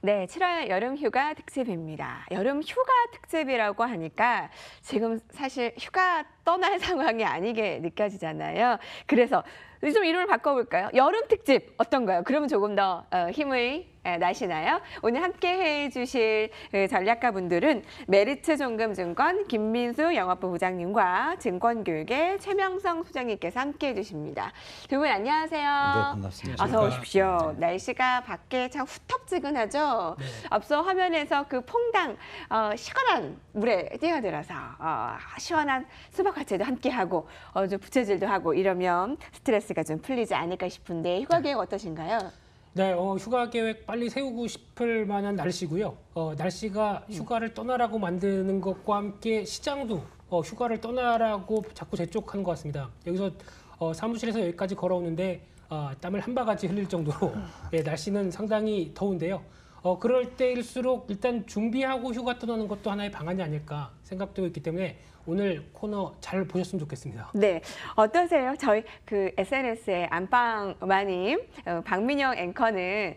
네, 7월 여름 휴가 특집입니다. 여름 휴가 특집이라고 하니까 지금 사실 휴가 떠날 상황이 아니게 느껴지잖아요. 그래서 좀 이름을 바꿔볼까요? 여름 특집 어떤가요? 그러면 조금 더 힘을 나시나요? 오늘 함께 해주실 전략가분들은 메리츠종금증권 김민수 영업부 부장님과 증권교육의 최명성 소장님께서 함께 해주십니다. 두 분 안녕하세요. 네, 반갑습니다. 어서 오십시오. 날씨가 밖에 참 후텁지근하죠? 네. 앞서 화면에서 그 퐁당 시원한 물에 뛰어들어서 시원한 수박화채도 함께하고 좀 부채질도 하고 이러면 스트레스가 좀 풀리지 않을까 싶은데 휴가 계획 어떠신가요? 네, 휴가 계획 빨리 세우고 싶을 만한 날씨고요. 날씨가 휴가를 떠나라고 만드는 것과 함께 시장도 휴가를 떠나라고 자꾸 재촉하는 것 같습니다. 여기서 사무실에서 여기까지 걸어오는데 땀을 한 바가지 흘릴 정도로 예, 날씨는 상당히 더운데요. 그럴 때일수록 일단 준비하고 휴가 떠나는 것도 하나의 방안이 아닐까 생각되고 있기 때문에 오늘 코너 잘 보셨으면 좋겠습니다. 네, 어떠세요? 저희 그 SNS에 안방마님, 박민영 앵커는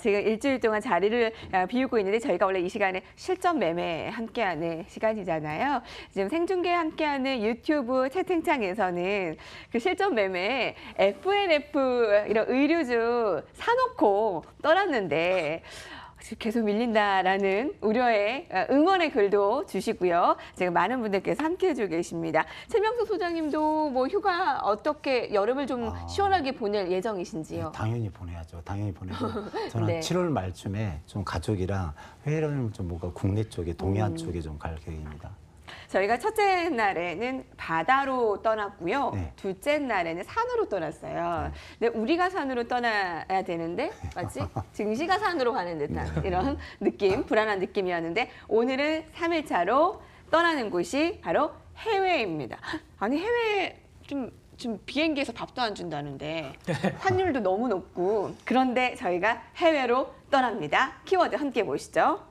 지금 일주일 동안 자리를 비우고 있는데 저희가 원래 이 시간에 실전 매매 함께하는 시간이잖아요. 지금 생중계 함께하는 유튜브 채팅창에서는 그 실전 매매 FNF 이런 의류주 사놓고 떠났는데 계속 밀린다라는 우려의 응원의 글도 주시고요. 지금 많은 분들께서 함께해 주고 계십니다. 최명수 소장님도 뭐 휴가 어떻게 여름을 좀 시원하게 보낼 예정이신지요? 네, 당연히 보내야죠. 당연히 보내고 저는 네. 7월 말쯤에 좀 가족이랑 해외를 좀 뭔가 국내 쪽에 동해안 쪽에 좀 갈 계획입니다. 저희가 첫째 날에는 바다로 떠났고요. 네. 둘째 날에는 산으로 떠났어요. 근데 우리가 산으로 떠나야 되는데 맞지? 증시가 산으로 가는 듯한 이런 느낌, 불안한 느낌이었는데 오늘은 3일차로 떠나는 곳이 바로 해외입니다. 아니 해외 좀 비행기에서 밥도 안 준다는데 환율도 너무 높고 그런데 저희가 해외로 떠납니다. 키워드 함께 보시죠.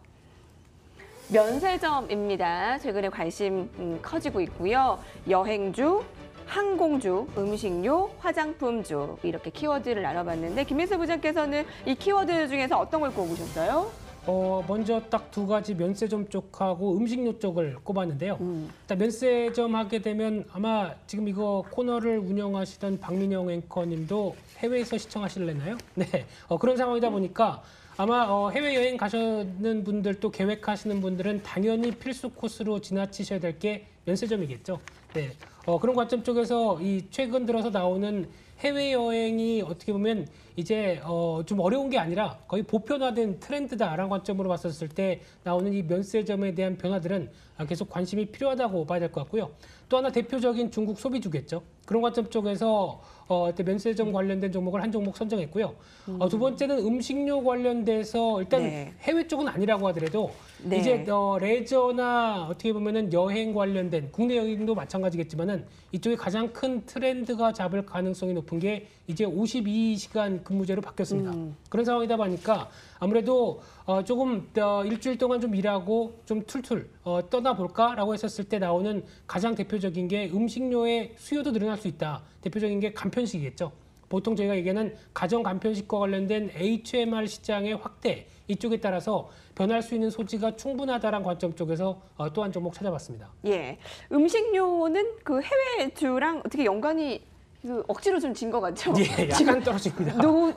면세점입니다. 최근에 관심 커지고 있고요. 여행주, 항공주, 음식료, 화장품주 이렇게 키워드를 나눠봤는데 김민수 부장께서는 이 키워드 중에서 어떤 걸 꼽으셨어요? 먼저 딱 두 가지 면세점 쪽하고 음식료 쪽을 꼽았는데요. 일단 면세점 하게 되면 아마 지금 이거 코너를 운영하시던 박민영 앵커님도 해외에서 시청하실래나요? 네, 그런 상황이다 보니까 아마 해외여행 가시는 분들 또 계획하시는 분들은 당연히 필수 코스로 지나치셔야 될 게 면세점이겠죠. 네, 그런 관점 쪽에서 이 최근 들어서 나오는 해외여행이 어떻게 보면 이제 좀 어려운 게 아니라 거의 보편화된 트렌드다라는 관점으로 봤었을 때 나오는 이 면세점에 대한 변화들은 계속 관심이 필요하다고 봐야 될 것 같고요. 또 하나 대표적인 중국 소비주겠죠. 그런 관점 쪽에서 면세점 관련된 종목을 한 종목 선정했고요. 두 번째는 음식료 관련돼서 일단 네. 해외 쪽은 아니라고 하더라도 네. 이제 레저나 어떻게 보면은 여행 관련된 국내 여행도 마찬가지겠지만은 이쪽에 가장 큰 트렌드가 잡을 가능성이 높은 게 이제 52시간 근무제로 바뀌었습니다. 그런 상황이다 보니까 아무래도 조금 일주일 동안 좀 일하고 좀 툴툴 떠나볼까라고 했었을 때 나오는 가장 대표적인 게 음식료의 수요도 늘어날 수 있다. 대표적인 게 간편식이겠죠. 보통 저희가 얘기하는 가정 간편식과 관련된 HMR 시장의 확대 이쪽에 따라서 변할 수 있는 소지가 충분하다는 관점 쪽에서 또 한 종목 찾아봤습니다. 예, 음식료는 그 해외주랑 어떻게 연관이 억지로 좀 진 것 같죠? 예, 약간 떨어집니다.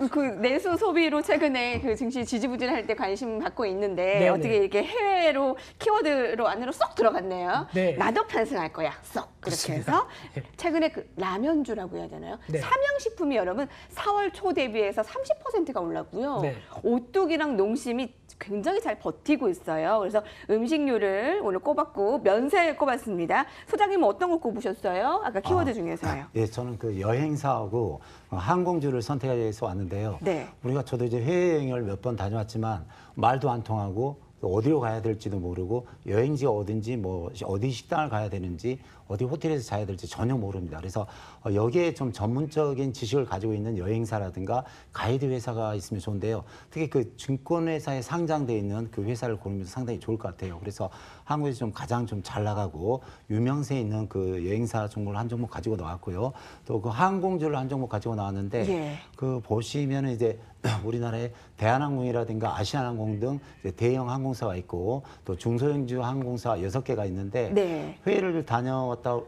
그 내수 소비로 최근에 그 증시 지지부진할 때 관심 받고 있는데 네네. 어떻게 이렇게 해외로 키워드로 안으로 쏙 들어갔네요. 네. 나도 편승할 거야. 쏙 그렇게 그렇습니다. 해서 네. 최근에 그 라면주라고 해야 되나요? 네. 삼양식품이 여러분 4월 초 대비해서 30%가 올랐고요. 네. 오뚜기랑 농심이 굉장히 잘 버티고 있어요. 그래서 음식료를 오늘 꼽았고 면세 꼽았습니다. 소장님은 어떤 걸 꼽으셨어요? 아까 키워드 중에서요. 예, 저는 그 여행사하고 항공주를 선택해서 왔는데요. 네. 저도 이제 해외여행을 몇 번 다녀왔지만 말도 안 통하고 어디로 가야 될지도 모르고 여행지가 어딘지 뭐 어디 식당을 가야 되는지 어디 호텔에서 자야 될지 전혀 모릅니다. 그래서 여기에 좀 전문적인 지식을 가지고 있는 여행사라든가 가이드 회사가 있으면 좋은데요. 특히 그 증권회사에 상장돼 있는 그 회사를 고르면 상당히 좋을 것 같아요. 그래서 한국에서 좀 가장 좀 잘 나가고 유명세 있는 그 여행사 종목을 한 종목 가지고 나왔고요. 또 그 항공주를 한 종목 가지고 나왔는데 예. 그 보시면은 이제 우리나라에 대한항공이라든가 아시아나항공 등 대형 항공사가 있고 또 중소형주 항공사 6개가 있는데 네. 회의를 다녀왔다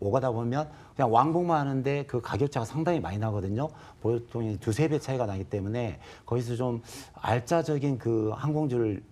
오가다 보면 그냥 왕복만 하는데 그 가격차가 상당히 많이 나거든요. 보통 두세 배 차이가 나기 때문에 거기서 좀 알짜적인 그 항공주를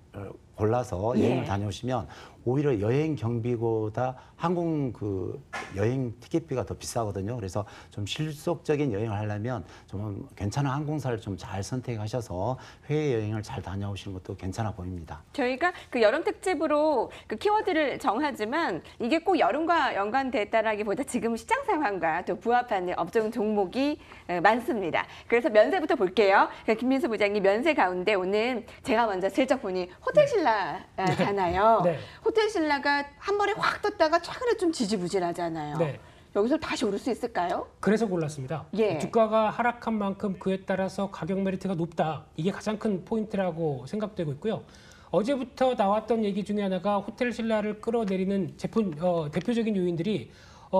골라서 여행을 예. 다녀오시면 오히려 여행 경비보다 항공 그 여행 티켓비가 더 비싸거든요. 그래서 좀 실속적인 여행을 하려면 좀 괜찮은 항공사를 좀 잘 선택하셔서 해외 여행을 잘 다녀오시는 것도 괜찮아 보입니다. 저희가 그 여름 특집으로 그 키워드를 정하지만 이게 꼭 여름과 연관됐다라기보다 지금 시장 상황과 또 부합하는 업종 종목이 많습니다. 그래서 면세부터 볼게요. 김민수 부장님 면세 가운데 오늘 제가 먼저 슬쩍 보니 호텔신라잖아요. 네. 호텔신라가 한 번에 확 떴다가 최근에 좀 지지부진하잖아요. 네. 여기서 다시 오를 수 있을까요? 그래서 골랐습니다. 예. 주가가 하락한 만큼 그에 따라서 가격 메리트가 높다. 이게 가장 큰 포인트라고 생각되고 있고요. 어제부터 나왔던 얘기 중에 하나가 호텔신라를 끌어내리는 제품 대표적인 요인들이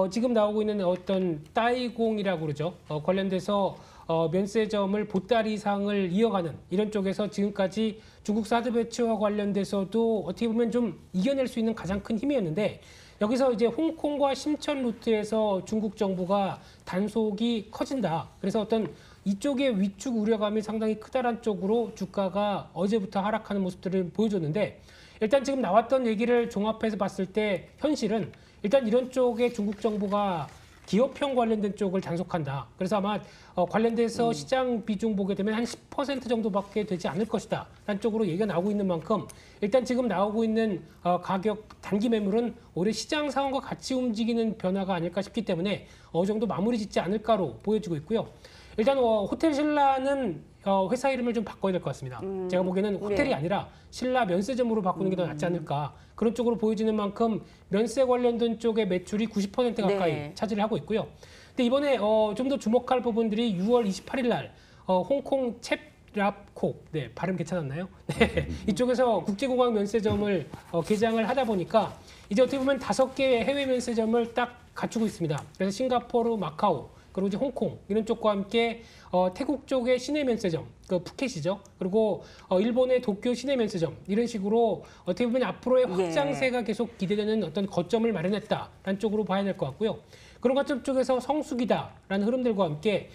지금 나오고 있는 어떤 따이공이라고 그러죠. 관련돼서 면세점을 보따리상을 이어가는 이런 쪽에서 지금까지 중국 사드 배치와 관련돼서도 어떻게 보면 좀 이겨낼 수 있는 가장 큰 힘이었는데 여기서 이제 홍콩과 심천 루트에서 중국 정부가 단속이 커진다. 그래서 어떤 이쪽의 위축 우려감이 상당히 크다란 쪽으로 주가가 어제부터 하락하는 모습들을 보여줬는데 일단 지금 나왔던 얘기를 종합해서 봤을 때 현실은 일단 이런 쪽에 중국 정부가 기업형 관련된 쪽을 단속한다. 그래서 아마 관련돼서 시장 비중 보게 되면 한 10% 정도밖에 되지 않을 것이다. 라는 쪽으로 얘기가 나오고 있는 만큼 일단 지금 나오고 있는 가격 단기 매물은 올해 시장 상황과 같이 움직이는 변화가 아닐까 싶기 때문에 어느 정도 마무리 짓지 않을까로 보여지고 있고요. 일단 호텔신라는 회사 이름을 좀 바꿔야 될 것 같습니다. 제가 보기에는 호텔이 네. 아니라 신라 면세점으로 바꾸는 게 더 낫지 않을까. 그런 쪽으로 보여지는 만큼 면세 관련된 쪽의 매출이 90% 가까이 네. 차지를 하고 있고요. 근데 이번에 좀 더 주목할 부분들이 6월 28일 날 홍콩 챕랍콕, 네, 발음 괜찮았나요? 네, 이쪽에서 국제공항 면세점을 개장을 하다 보니까 이제 어떻게 보면 5개의 해외 면세점을 딱 갖추고 있습니다. 그래서 싱가포르, 마카오, 그리고 이제 홍콩 이런 쪽과 함께 태국 쪽의 시내 면세점, 그 푸켓이죠. 그리고 일본의 도쿄 시내 면세점 이런 식으로 어떻게 보면 앞으로의 확장세가 계속 기대되는 어떤 거점을 마련했다라는 쪽으로 봐야 될 것 같고요. 그런 관점 쪽에서 성수기다라는 흐름들과 함께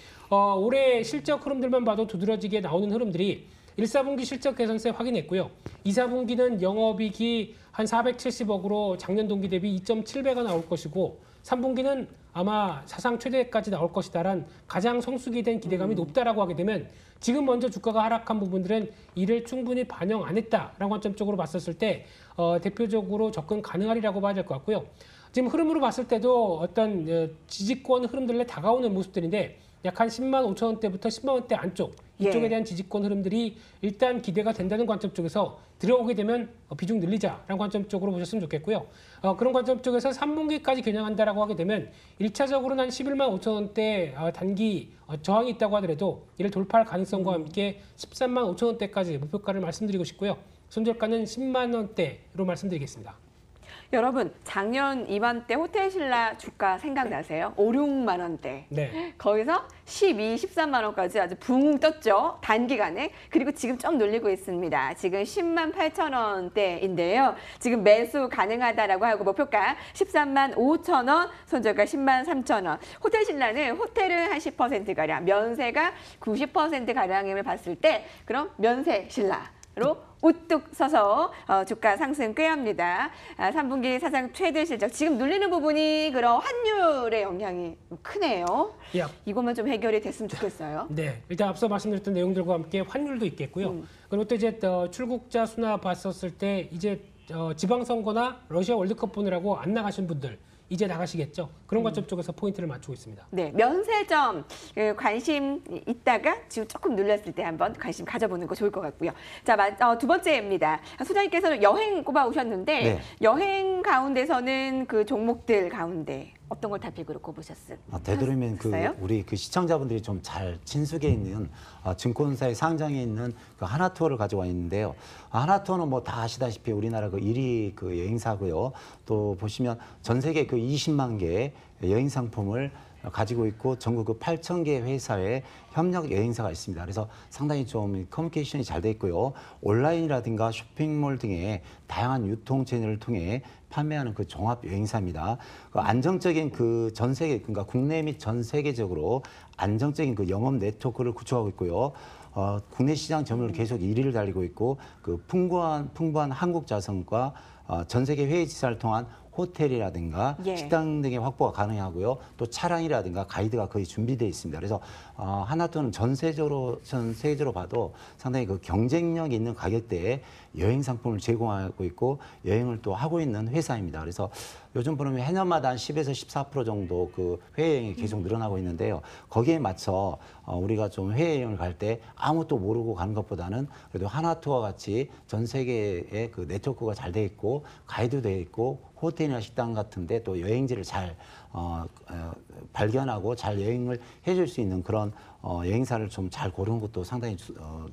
올해 실적 흐름들만 봐도 두드러지게 나오는 흐름들이 1, 4분기 실적 개선세 확인했고요. 2, 4분기는 영업이익이 한 470억으로 작년 동기 대비 2.7배가 나올 것이고 3분기는 아마 사상 최대까지 나올 것이다란 가장 성수기된 기대감이 높다라고 하게 되면 지금 먼저 주가가 하락한 부분들은 이를 충분히 반영 안 했다라는 관점적으로 봤었을 때 대표적으로 접근 가능하리라고 봐야 될 것 같고요. 지금 흐름으로 봤을 때도 어떤 지지권 흐름들에 다가오는 모습들인데 약 한 10만 5천 원대부터 10만 원대 안쪽 이쪽에 대한 지지권 흐름들이 일단 기대가 된다는 관점 쪽에서 들어오게 되면 비중 늘리자라는 관점 쪽으로 보셨으면 좋겠고요. 그런 관점 쪽에서 3분기까지 겨냥한다라고 하게 되면 1차적으로는 한 11만 5천 원대 단기 저항이 있다고 하더라도 이를 돌파할 가능성과 함께 13만 5천 원대까지 목표가를 말씀드리고 싶고요. 손절가는 10만 원대로 말씀드리겠습니다. 여러분 작년 이맘때 호텔신라 주가 생각나세요? 5, 6만 원대. 네. 거기서 12, 13만 원까지 아주 붕 떴죠. 단기간에. 그리고 지금 좀 놀리고 있습니다. 지금 10만 8천 원대인데요. 지금 매수 가능하다라고 하고 목표가 13만 5천 원, 손절가 10만 3천 원. 호텔신라는 호텔은 한 10%가량, 면세가 90%가량임을 봤을 때 그럼 면세신라로 우뚝 서서 주가 상승 꽤 합니다. 3분기 사상 최대 실적. 지금 눌리는 부분이 그런 환율의 영향이 크네요. 야. 이것만 좀 해결이 됐으면 좋겠어요. 네, 일단 앞서 말씀드렸던 내용들과 함께 환율도 있겠고요. 그리고 또 이제 출국자 수나 봤었을 때 이제 지방선거나 러시아 월드컵 보느라고 안 나가신 분들 이제 나가시겠죠. 그런 관점 쪽에서 포인트를 맞추고 있습니다. 네, 면세점 관심 있다가 지금 조금 눌렸을 때 한번 관심 가져보는 거 좋을 것 같고요. 자, 두 번째입니다. 소장님께서는 여행 꼽아 오셨는데 네. 여행 가운데서는 그 종목들 가운데 어떤 걸 다픽으로 꼽으셨어요? 되도록이면 우리 시청자분들이 좀 잘 친숙해 있는 증권사의 상장에 있는 그 하나투어를 가져와 있는데요. 하나투어는 뭐 다 아시다시피 우리나라 그 1위 그 여행사고요. 또 보시면 전 세계 그 20만 개 여행 상품을 가지고 있고 전국 그 8,000개 회사의 협력 여행사가 있습니다. 그래서 상당히 좀 커뮤니케이션이 잘 돼 있고요. 온라인이라든가 쇼핑몰 등의 다양한 유통 채널을 통해 판매하는 그 종합 여행사입니다. 그 안정적인 그 전 세계, 그러니까 국내 및 전 세계적으로 안정적인 그 영업 네트워크를 구축하고 있고요. 국내 시장 점유율 계속 1위를 달리고 있고 그 풍부한 한국 자산과 전 세계 해외 지사를 통한 호텔이라든가 예. 식당 등의 확보가 가능하고요. 또 차량이라든가 가이드가 거의 준비되어 있습니다. 그래서 하나투어는 전 세계적으로 봐도 상당히 그 경쟁력 있는 가격대에 여행 상품을 제공하고 있고 여행을 또 하고 있는 회사입니다. 그래서 요즘 보면 해년마다 한 10에서 14% 정도 그 해외여행이 계속 늘어나고 있는데요. 거기에 맞춰 우리가 좀 해외여행을 갈 때 아무것도 모르고 가는 것보다는 그래도 하나투어 같이 전 세계에 그 네트워크가 잘 돼 있고 가이드 돼 있고 호텔이나 식당 같은데 또 여행지를 잘 발견하고 잘 여행을 해줄 수 있는 그런 여행사를 좀 잘 고르는 것도 상당히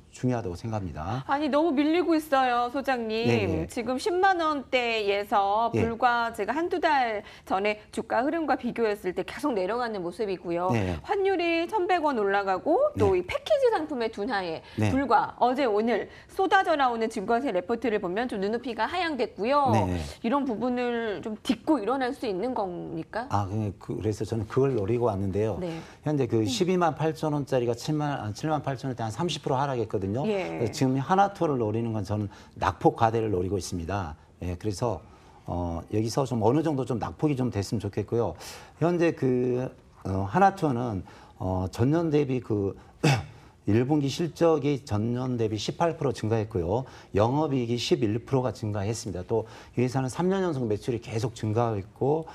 중요하다고 생각합니다. 아니 너무 밀리고 있어요, 소장님. 네네. 지금 10만 원대에서 예. 불과 제가 한두 달 전에 주가 흐름과 비교했을 때 계속 내려가는 모습이고요. 네. 환율이 1,100원 올라가고 또 이 패키지 상품의 둔화에 네. 불과 어제 오늘 쏟아져 나오는 증권세 레포트를 보면 좀 눈높이가 하향됐고요. 네. 이런 부분을 좀 딛고 일어날 수 있는 겁니까? 그래서 저는 그걸 노리고 왔는데요. 네. 현재 그 12만 8천 원짜리가 7만 8천 원대 한 30% 하락했거든요. 예. 그래서 지금 하나투어를 노리는 건 저는 낙폭 과대를 노리고 있습니다. 예, 그래서 여기서 좀 어느 정도 좀 낙폭이 좀 됐으면 좋겠고요. 현재 그 하나투어는 전년 대비 그 1분기 실적이 전년 대비 18% 증가했고요. 영업이익이 11%가 증가했습니다. 또 이 회사는 3년 연속 매출이 계속 증가했고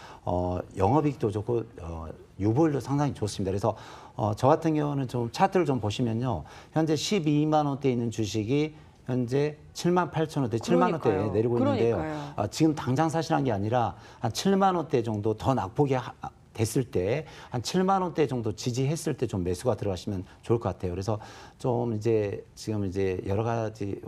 영업이익도 좋고 유보율도 상당히 좋습니다. 그래서 저 같은 경우는 좀 차트를 좀 보시면요. 현재 12만 원대에 있는 주식이 현재 7만 8천 원대, 7만 원대에 그러니까요. 내리고 있는데요. 그러니까요. 지금 당장 사실한 게 아니라 한 7만 원대 정도 더 낙폭이 됐을 때 한 7만 원대 정도 지지했을 때 좀 매수가 들어가시면 좋을 것 같아요. 그래서 좀 이제 지금 이제 여러 가지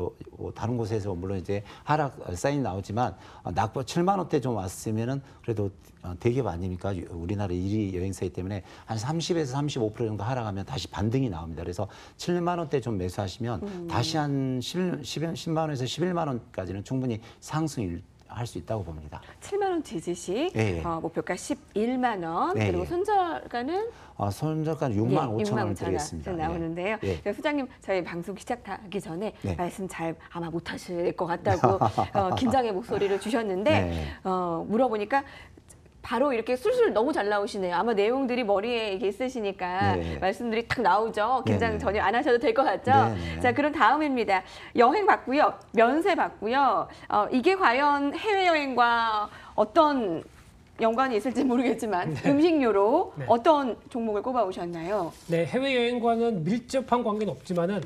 다른 곳에서 물론 이제 하락 사인이 나오지만 낙폭 7만 원대 좀 왔으면은 그래도 대기업 아닙니까? 우리나라 1위 여행사이기 때문에 한 30에서 35% 정도 하락하면 다시 반등이 나옵니다. 그래서 7만 원대 좀 매수하시면 다시 한 10만 원에서 11만 원까지는 충분히 상승일 할 수 있다고 봅니다. 7만 원 지지시, 예. 목표가 11만 원, 예, 그리고 예. 손절가는 손절가는 6만 5천 원을 드리겠습니다. 나오는데요. 예. 소장님, 저희 방송 시작하기 전에 네. 말씀 잘 아마 못하실 것 같다고 긴장의 목소리를 주셨는데 네. 물어보니까 바로 이렇게 술술 너무 잘 나오시네요. 아마 내용들이 머리에 이게 있으시니까 네. 말씀들이 딱 나오죠. 긴장 네, 네. 전혀 안 하셔도 될 것 같죠? 네, 네. 자, 그럼 다음입니다. 여행 봤고요. 면세 봤고요. 이게 과연 해외여행과 어떤 연관이 있을지 모르겠지만 음식료로 네. 어떤 종목을 꼽아오셨나요? 네, 해외여행과는 밀접한 관계는 없지만은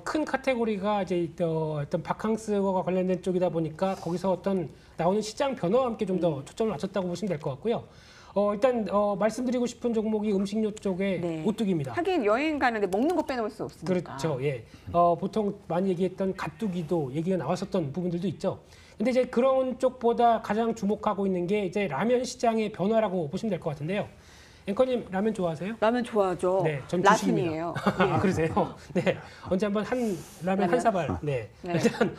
큰 카테고리가 이제 어떤 바캉스와 관련된 쪽이다 보니까 거기서 어떤 나오는 시장 변화와 함께 좀 더 초점을 맞췄다고 보시면 될 것 같고요. 일단 말씀드리고 싶은 종목이 음식료 쪽의 네. 오뚜기입니다. 하긴 여행 가는데 먹는 거 빼놓을 수 없으니까. 그렇죠. 예. 보통 많이 얘기했던 갓두기도 얘기가 나왔었던 부분들도 있죠. 근데 이제 그런 쪽보다 가장 주목하고 있는 게 이제 라면 시장의 변화라고 보시면 될 것 같은데요. 앵커님 라면 좋아하세요? 라면 좋아하죠. 네, 전 라순이에요. 아, 그러세요? 네. 언제 한번 라면 한 사발. 네. 네. 일단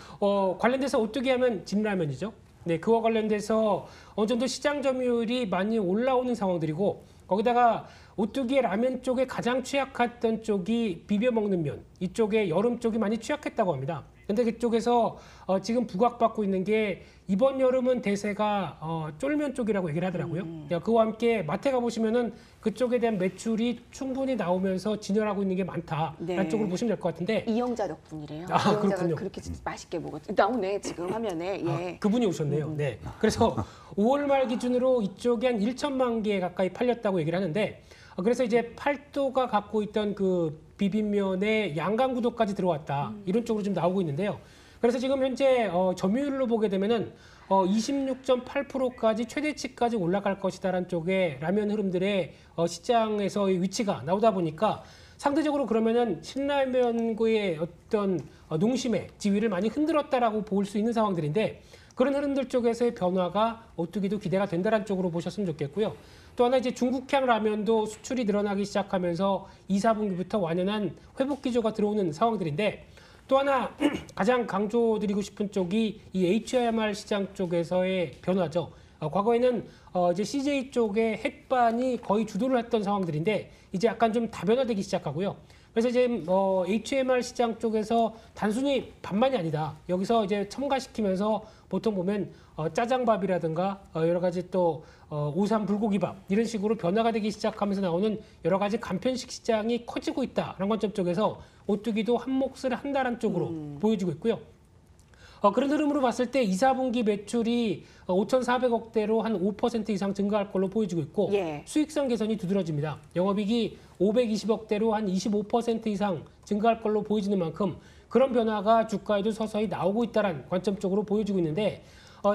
관련돼서 오뚜기 하면 진라면이죠. 네, 그와 관련돼서 어느 정도 시장 점유율이 많이 올라오는 상황들이고 거기다가 오뚜기의 라면 쪽에 가장 취약했던 쪽이 비벼 먹는 면, 이쪽에 여름 쪽이 많이 취약했다고 합니다. 근데 그쪽에서 지금 부각받고 있는 게 이번 여름은 대세가 쫄면 쪽이라고 얘기를 하더라고요. 그와 함께 마트에 가보시면은 그쪽에 대한 매출이 충분히 나오면서 진열하고 있는 게 많다라는 네. 쪽으로 보시면 될 것 같은데 이영자 덕분이래요. 아, 이영자가 그렇군요. 그렇게 맛있게 먹었죠. 나오네 지금 화면에. 예. 그분이 오셨네요. 네. 그래서 5월 말 기준으로 이쪽에 한 1천만 개 가까이 팔렸다고 얘기를 하는데 그래서 이제 팔도가 갖고 있던 그 비빔면의 양강 구도까지 들어왔다. 이런 쪽으로 좀 나오고 있는데요. 그래서 지금 현재 점유율로 보게 되면은 26.8%까지 최대치까지 올라갈 것이다라는 쪽의 라면 흐름들의 시장에서의 위치가 나오다 보니까 상대적으로 그러면은 신라면구의 어떤 농심의 지위를 많이 흔들었다라고 볼 수 있는 상황들인데 그런 흐름들 쪽에서의 변화가 오뚜기도 기대가 된다는 쪽으로 보셨으면 좋겠고요. 또 하나 이제 중국향 라면도 수출이 늘어나기 시작하면서 2, 4분기부터 완연한 회복 기조가 들어오는 상황들인데 또 하나 가장 강조드리고 싶은 쪽이 이 HMR 시장 쪽에서의 변화죠. 과거에는 이제 CJ 쪽의 핵반이 거의 주도를 했던 상황들인데 이제 약간 좀 다변화되기 시작하고요. 그래서 이제 HMR 시장 쪽에서 단순히 반만이 아니다. 여기서 이제 첨가시키면서 보통 보면 짜장밥이라든가 여러 가지 또 오삼 불고기밥 이런 식으로 변화가 되기 시작하면서 나오는 여러 가지 간편식 시장이 커지고 있다라는 관점 쪽에서 오뚜기도 한 몫을 한다는 쪽으로 보여지고 있고요. 그런 흐름으로 봤을 때 2, 4분기 매출이 5,400억대로 한 5% 이상 증가할 걸로 보여지고 있고 예. 수익성 개선이 두드러집니다. 영업이익이 520억대로 한 25% 이상 증가할 걸로 보여지는 만큼 그런 변화가 주가에도 서서히 나오고 있다는 관점 쪽으로 보여지고 있는데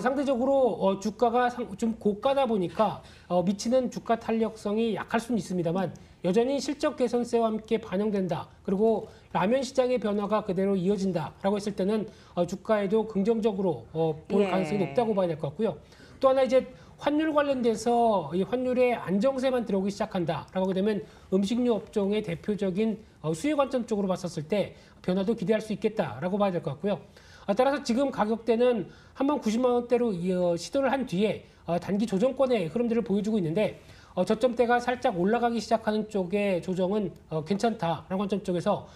상대적으로 주가가 좀 고가다 보니까 미치는 주가 탄력성이 약할 수는 있습니다만 여전히 실적 개선세와 함께 반영된다. 그리고 라면 시장의 변화가 그대로 이어진다라고 했을 때는 주가에도 긍정적으로 볼 예. 가능성이 높다고 봐야 될 것 같고요. 또 하나 이제 환율 관련돼서 이 환율의 안정세만 들어오기 시작한다라고 하게 되면 음식료 업종의 대표적인 수요 관점 쪽으로 봤었을 때 변화도 기대할 수 있겠다라고 봐야 될 것 같고요. 따라서 지금 가격대는 한번 90만 원대로 시도를 한 뒤에 단기 조정권의 흐름들을 보여주고 있는데 저점대가 살짝 올라가기 시작하는 쪽의 조정은 괜찮다라는 관점 쪽에서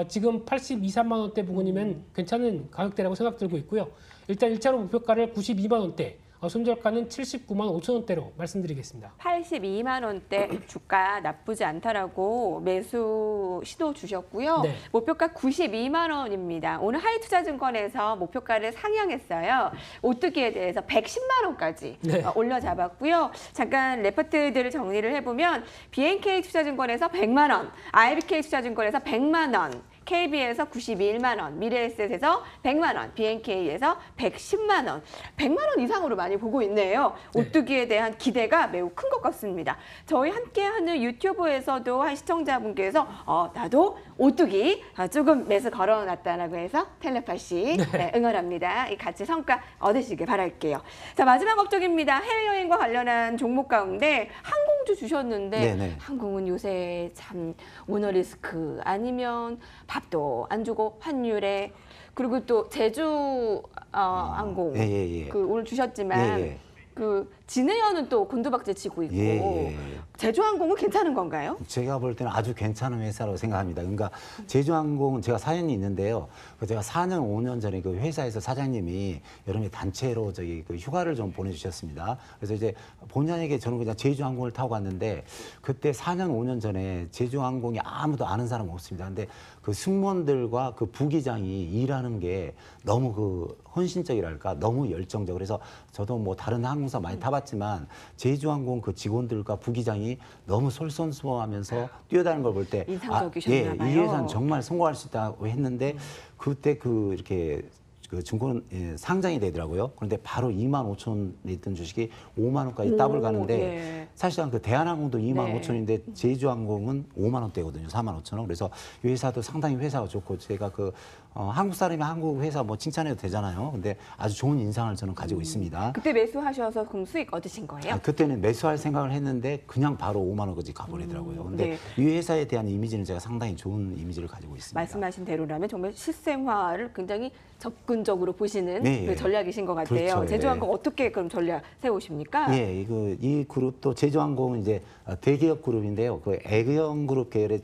지금 82, 3만 원대 부근이면 괜찮은 가격대라고 생각 들고 있고요. 일단 1차로 목표가를 92만 원대, 손절가는 79만 5천 원대로 말씀드리겠습니다. 82만 원대 주가 나쁘지 않다라고 매수 시도 주셨고요. 네. 목표가 92만 원입니다. 오늘 하이투자증권에서 목표가를 상향했어요. 오뚜기에 대해서 110만 원까지 네. 올려잡았고요. 잠깐 레포트들을 정리를 해보면 BNK 투자증권에서 100만 원, IBK 투자증권에서 100만 원, KB에서 91만 원, 미래에셋에서 100만 원, BNK에서 110만 원, 100만 원 이상으로 많이 보고 있네요. 네. 오뚜기에 대한 기대가 매우 큰 것 같습니다. 저희 함께하는 유튜브에서도 한 시청자분께서 나도 오뚜기 조금 매수 걸어놨다라고 해서 텔레파시 네, 응원합니다. 같이 성과 얻으시길 바랄게요. 자, 마지막 업종입니다. 해외여행과 관련한 종목 가운데 항공주 주셨는데 네네. 항공은 요새 참 오너리스크 아니면 밥도 안 주고 환율에 그리고 또 제주 항공 예. 그 오늘 주셨지만 예. 그 진해연은 또 곤두박질 치고 있고 예. 제주항공은 괜찮은 건가요? 제가 볼 때는 아주 괜찮은 회사라고 생각합니다. 그러니까 제주항공은 제가 사연이 있는데요. 제가 4년, 5년 전에 그 회사에서 사장님이 여름에 단체로 그 휴가를 좀 보내주셨습니다. 그래서 이제 본연에게 저는 그냥 제주항공을 타고 갔는데 그때 4년, 5년 전에 제주항공이 아무도 아는 사람 없습니다. 근데 그 승무원들과 그 부기장이 일하는 게 너무 그 헌신적이랄까 너무 열정적. 그래서 저도 뭐 다른 항공사 많이 타봤지만 제주항공 그 직원들과 부기장이 너무 솔선수범하면서 뛰어다니는 걸 볼 때 인상적이셨나 봐요. 이 회사는 정말 성공할 수 있다고 했는데 그때 그 이렇게 그 증권 상장이 되더라고요. 그런데 바로 2만 5천 원에 있던 주식이 5만 원까지 더블 가는데 네. 사실상 그 대한항공도 2만 네. 5천 원인데 제주항공은 5만 원대거든요. 4만 5천 원. 그래서 이 회사도 상당히 회사가 좋고 제가 그 한국 사람이 한국 회사 뭐 칭찬해도 되잖아요. 근데 아주 좋은 인상을 저는 가지고 있습니다. 그때 매수하셔서 그럼 수익 얻으신 거예요? 그때는 매수할 생각을 했는데 그냥 바로 5만 원까지 가버리더라고요. 근데 네. 이 회사에 대한 이미지는 제가 상당히 좋은 이미지를 가지고 있습니다. 말씀하신 대로라면 정말 실생활을 굉장히 접근적으로 보시는 네, 그 전략이신 것 같아요. 그렇죠, 제주항공 네. 어떻게 그럼 전략 세우십니까? 예, 이 그룹도 제주항공은 이제 대기업 그룹인데요. 그 애경그룹 계열의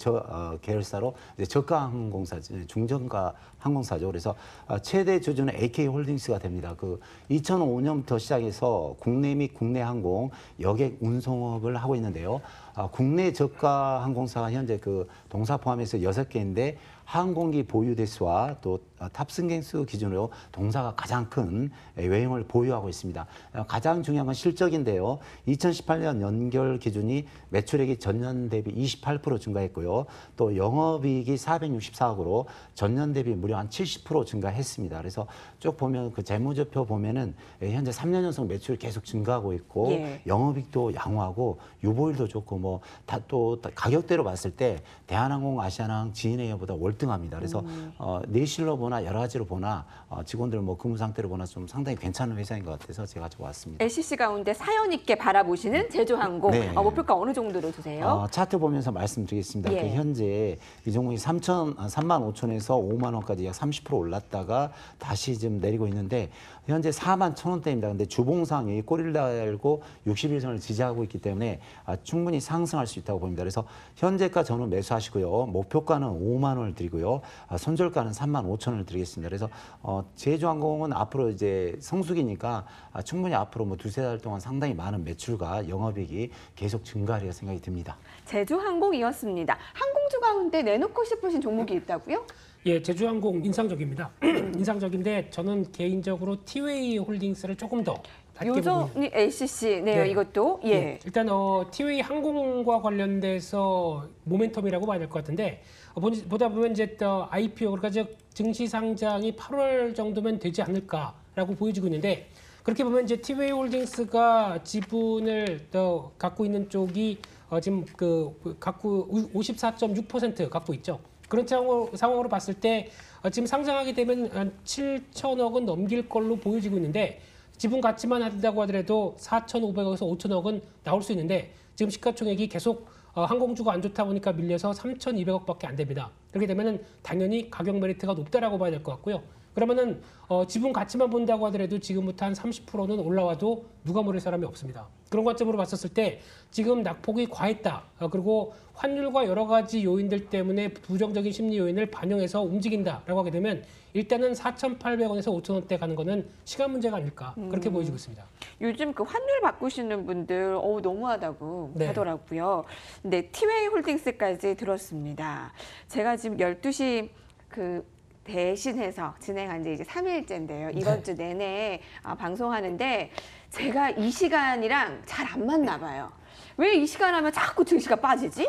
계열사로 이제 저가 항공사, 중저가 항공사죠. 그래서 최대 주주는 AK홀딩스가 됩니다. 그 2005년부터 시작해서 국내 및 국내 항공 여객 운송업을 하고 있는데요. 국내 저가 항공사가 현재 그 동사 포함해서 6개인데 항공기 보유 대수와 또 탑승객 수 기준으로 동사가 가장 큰 외형을 보유하고 있습니다. 가장 중요한 건 실적인데요. 2018년 연결 기준이 매출액이 전년 대비 28% 증가했고요. 또 영업이익이 464억으로 전년 대비 무려 한 70% 증가했습니다. 그래서 쭉 보면 그 재무제표 보면은 현재 3년 연속 매출이 계속 증가하고 있고 예. 영업이익도 양호하고 유보율도 좋고 뭐 또 가격대로 봤을 때 대한항공, 아시아나항, 지인에어보다 월등합니다. 그래서 내실로 보나 여러 가지로 보나 직원들 뭐 근무 상태로 보나 좀 상당히 괜찮은 회사인 것 같아서 제가 가져왔습니다. LCC 가운데 사연 있게 바라보시는 제주항공 네. 목표가 어느 정도로 두세요? 차트 보면서 말씀드리겠습니다. 예. 그 현재 이 종목이 3만 5천에서 5만 원까지 약 30% 올랐다가 다시 좀 내리고 있는데 현재 4만 1,000원대입니다. 근데 주봉상이 꼬리를 달고 61선을 지지하고 있기 때문에 충분히 상승할 수 있다고 봅니다. 그래서 현재가 저는 매수하시고요. 목표가는 5만 원을 드리고요. 손절가는 3만 5천 원을 드리겠습니다. 그래서 제주항공은 앞으로 이제 성수기니까 충분히 앞으로 뭐 두세 달 동안 상당히 많은 매출과 영업이익이 계속 증가하리라 생각이 듭니다. 제주항공이었습니다. 항공주 가운데 내놓고 싶으신 종목이 있다고요? 예, 제주항공 인상적입니다. 인상적인데 저는 개인적으로 티웨이 홀딩스를 조금 더 낮게 보고 있습니다. 요전이 LCC네요. 네. 이것도 예. 일단 티웨이 항공과 관련돼서 모멘텀이라고 봐야 될 것 같은데 보다 보면 이제 IPO 그러니까 즉 증시 상장이 8월 정도면 되지 않을까라고 보여지고 있는데 그렇게 보면 이제 티웨이 홀딩스가 지분을 갖고 있는 쪽이 지금 갖고 54.6% 갖고 있죠. 그런 상황으로 봤을 때 지금 상장하게 되면 한 7천억은 넘길 걸로 보여지고 있는데 지분 가치만 한다고 하더라도 4,500억에서 5천억은 나올 수 있는데 지금 시가총액이 계속 항공주가 안 좋다 보니까 밀려서 3,200억밖에 안 됩니다. 그렇게 되면은 당연히 가격 메리트가 높다라고 봐야 될 것 같고요. 그러면은 지분 가치만 본다고 하더라도 지금부터 한 30%는 올라와도 누가 모를 사람이 없습니다. 그런 관점으로 봤었을 때 지금 낙폭이 과했다. 그리고 환율과 여러 가지 요인들 때문에 부정적인 심리 요인을 반영해서 움직인다라고 하게 되면 일단은 4,800원에서 5,000원대 가는 거는 시간 문제가 아닐까 그렇게 보여지고 있습니다. 요즘 그 환율 바꾸시는 분들 너무하다고 네. 하더라고요. 근데 티웨이 홀딩스까지 들었습니다. 제가 지금 12시 대신해서 진행한 지 이제 3일째인데요. 이번 주 내내 방송하는데 제가 이 시간이랑 잘 안 맞나 봐요. 왜 이 시간 하면 자꾸 증시가 빠지지?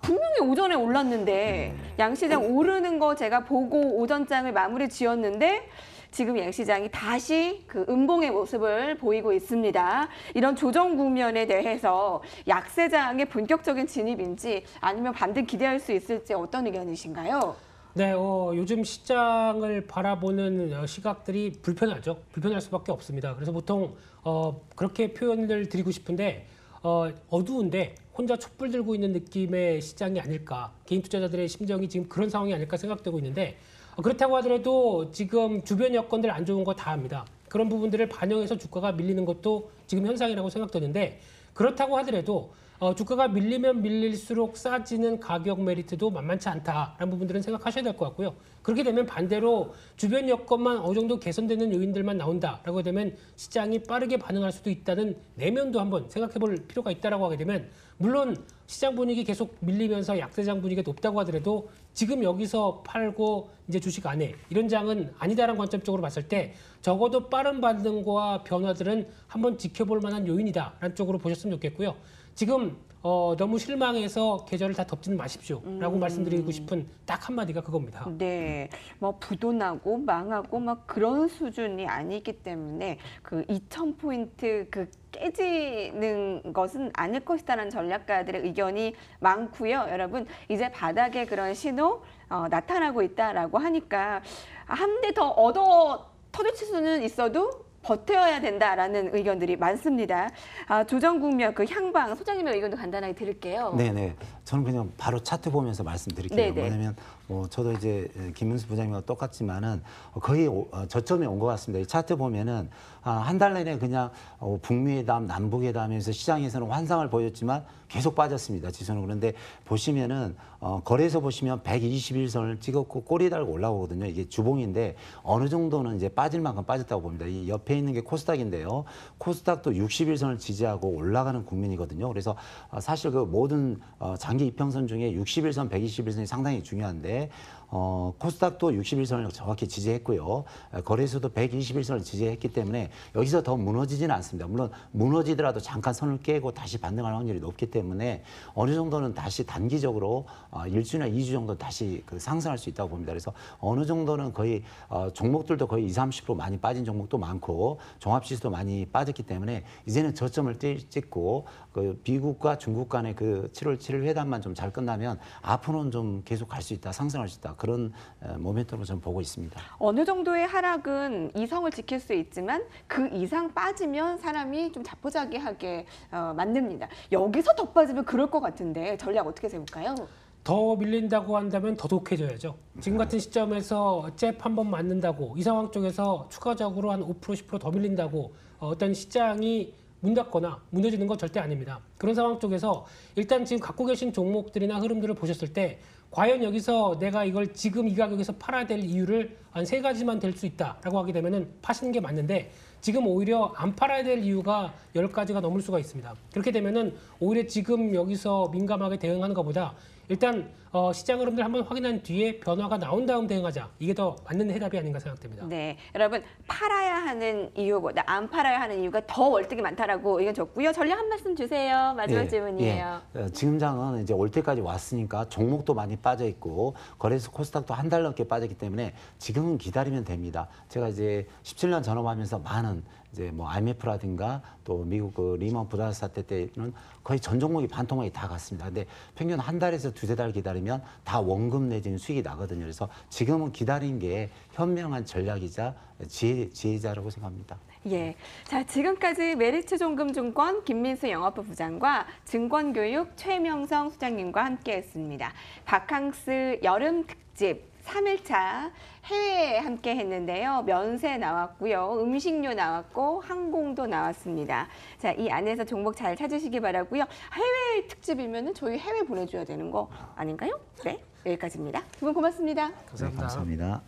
분명히 오전에 올랐는데 양시장 오르는 거 제가 보고 오전장을 마무리 지었는데 지금 양시장이 다시 그 음봉의 모습을 보이고 있습니다. 이런 조정 국면에 대해서 약세장의 본격적인 진입인지 아니면 반등 기대할 수 있을지 어떤 의견이신가요? 네, 요즘 시장을 바라보는 시각들이 불편하죠. 불편할 수밖에 없습니다. 그래서 보통 그렇게 표현을 드리고 싶은데 어두운데 혼자 촛불 들고 있는 느낌의 시장이 아닐까. 개인 투자자들의 심정이 지금 그런 상황이 아닐까 생각되고 있는데 그렇다고 하더라도 지금 주변 여건들 안 좋은 거 다 압니다. 그런 부분들을 반영해서 주가가 밀리는 것도 지금 현상이라고 생각되는데 그렇다고 하더라도 주가가 밀리면 밀릴수록 싸지는 가격 메리트도 만만치 않다라는 부분들은 생각하셔야 될 것 같고요. 그렇게 되면 반대로 주변 여건만 어느 정도 개선되는 요인들만 나온다라고 되면 시장이 빠르게 반응할 수도 있다는 내면도 한번 생각해 볼 필요가 있다라고 하게 되면 물론 시장 분위기 계속 밀리면서 약세장 분위기가 높다고 하더라도 지금 여기서 팔고 이제 주식 안 해. 이런 장은 아니다라는 관점적으로 봤을 때 적어도 빠른 반등과 변화들은 한번 지켜볼 만한 요인이다라는 쪽으로 보셨으면 좋겠고요. 지금 너무 실망해서 계절을 다 덮지는 마십시오라고 말씀드리고 싶은 딱 한마디가 그겁니다. 네, 뭐 부도나고 망하고 막 그런 수준이 아니기 때문에 그 2,000포인트 깨지는 것은 아닐 것이다라는 전략가들의 의견이 많고요. 여러분 이제 바닥에 그런 신호 나타나고 있다라고 하니까 한 대 더 터질 수는 있어도 버텨야 된다라는 의견들이 많습니다. 조정 국면 향방 소장님의 의견도 간단하게 들을게요. 네네. 저는 그냥 바로 차트 보면서 말씀드릴게요. 네네. 왜냐하면 저도 이제 김문수 부장님과 똑같지만은 거의 저점에 온 것 같습니다. 이 차트 보면은 한 달 내내 그냥 북미회담, 남북회담에서 시장에서는 환상을 보였지만 계속 빠졌습니다. 지수는. 그런데 보시면은 거래소 보시면 121선을 찍었고 꼬리 달고 올라오거든요. 이게 주봉인데 어느 정도는 이제 빠질 만큼 빠졌다고 봅니다. 이 옆에 있는 게 코스닥인데요. 코스닥도 61선을 지지하고 올라가는 국면이거든요. 그래서 사실 그 모든 장기 이평선 중에 61선, 121선이 상당히 중요한데 코스닥도 61선을 정확히 지지했고요. 거래소도 121선을 지지했기 때문에 여기서 더 무너지지는 않습니다. 물론 무너지더라도 잠깐 선을 깨고 다시 반등할 확률이 높기 때문에 어느 정도는 다시 단기적으로 1주나 2주 정도 다시 상승할 수 있다고 봅니다. 그래서 어느 정도는 거의 종목들도 거의 20-30% 많이 빠진 종목도 많고 종합지수도 많이 빠졌기 때문에 이제는 저점을 찍고 미국과 중국 간의 7월 7일 회담만 좀 잘 끝나면 앞으로는 좀 계속 갈 수 있다, 상승할 수 있다. 그런 모멘텀으로 저는 보고 있습니다. 어느 정도의 하락은 이성을 지킬 수 있지만 그 이상 빠지면 사람이 좀 자포자기하게 만듭니다. 여기서 더 빠지면 그럴 것 같은데 전략 어떻게 세울까요? 더 밀린다고 한다면 더 독해져야죠. 지금 같은 시점에서 잽 한 번 맞는다고 이 상황 쪽에서 추가적으로 한 5% 10%더 밀린다고 어떤 시장이 문 닫거나 무너지는 건 절대 아닙니다. 그런 상황 쪽에서 일단 지금 갖고 계신 종목들이나 흐름들을 보셨을 때 과연 여기서 내가 이걸 지금 이 가격에서 팔아야 될 이유를 한 3가지만 될 수 있다라고 하게 되면은 파시는 게 맞는데 지금 오히려 안 팔아야 될 이유가 10가지가 넘을 수가 있습니다. 그렇게 되면은 오히려 지금 여기서 민감하게 대응하는 것보다 일단 시장 흐름들 한번 확인한 뒤에 변화가 나온 다음 대응하자. 이게 더 맞는 해답이 아닌가 생각됩니다. 네, 여러분 팔아야 하는 이유보다 안 팔아야 하는 이유가 더 월등히 많다라고 의견 줬고요. 전략 한 말씀 주세요. 마지막 질문이에요. 지금 장은 이제 올 때까지 왔으니까 종목도 많이 빠져 있고 거래소 코스닥도 한 달 넘게 빠졌기 때문에 지금은 기다리면 됩니다. 제가 이제 17년 전업하면서 많은 이제 뭐 IMF라든가 또 미국 리먼 브라더스 사태 때는 거의 전 종목이 반 통막이 다 갔습니다. 근데 평균 한 달에서 2-3달 기다리면 다 원금 내지는 수익이 나거든요. 그래서 지금은 기다린 게 현명한 전략이자 지혜자라고 생각합니다. 예. 자, 지금까지 메리츠종금증권 김민수 영업부 부장과 증권교육 최명성 수장님과 함께했습니다. 바캉스 여름 특집 3일차 해외에 함께 했는데요. 면세 나왔고요. 음식료 나왔고 항공도 나왔습니다. 자, 이 안에서 종목 잘 찾으시기 바라고요. 해외 특집이면 저희 해외 보내줘야 되는 거 아닌가요? 네, 여기까지입니다. 두 분 고맙습니다. 감사합니다. 네, 감사합니다.